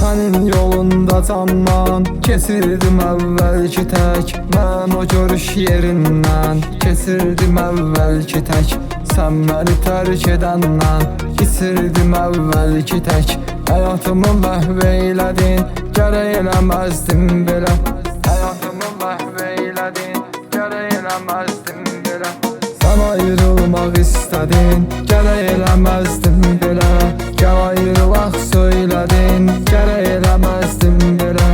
Sənin yolunda candan keçirdim əvvəlki tək. Mən o görüş yerindən keçirdim əvvəlki tək. Sən məni tərk edəndən bitirdim əvvəlki tək. Həyatımı məhv eylədin, gərək eləməzdim belə. Həyatımı məhv eylədin, gərək eləməzdim belə. Sən ayrılmaq istədin, gərək eləməzdim belə. Gəl ayrılaq söylədin, gərək eləməzdim belə.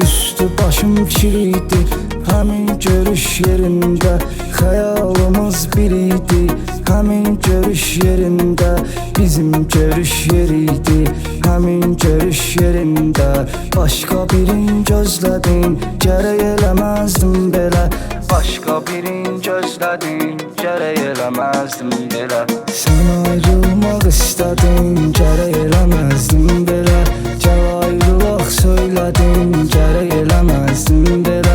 Üstü başım kiriydi həmin görüş yerində. Xəyalımız bir idi həmin görüş yerində. Bizim görüş yeriydi həmin görüş yerində. Başqa birini gözlədin, gərək eləməzdim belə. Başqa birini gözlədin, gərək eləməzdim belə. Sən ayrılmaq istədin, gərək eləməzdim belə. Gəl ayrılaq söylədin, gərək eləməzdim belə.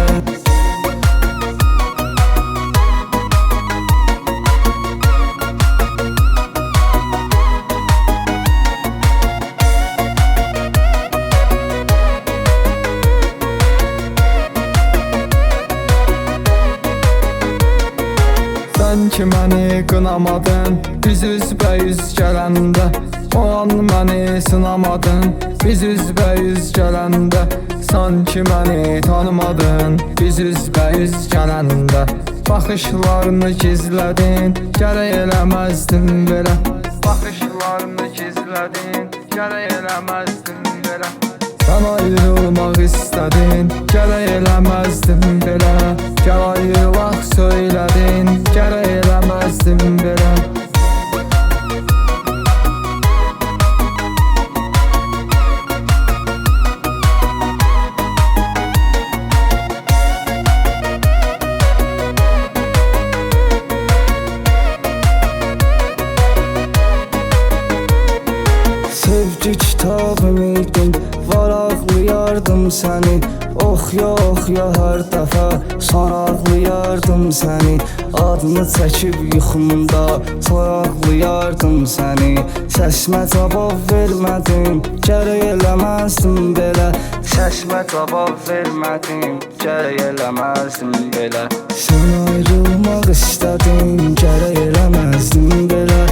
Sən ki məni qınamadın, biz üzbəüz gələndə. O an məni sınamadın, biz üzbəüz gələndə. Sanki məni tanımadın, biz üzbəüz gələndə. Baxışlarını gizlədin, gərək eləməzdin belə. Baxışlarını gizlədin, gərək eləməzdin belə. Sən ayrılmaq istədin, gərək eləməzdin belə. Gəl ayrılaq söylədin, gərək eləməzdin belə. Sevgi kitabım idin, varaqlayardım səni. Oxya oxya hər dəfə soraqlayardım səni. Adını çəkib yuxumda soyaqlayardım səni. Səsimə cavab vermədin, gərək eləməzdim belə. Səsimə cavab vermədin, gərək eləməzdim belə. Sən ayrılmaq istədin, gərək eləməzdim belə.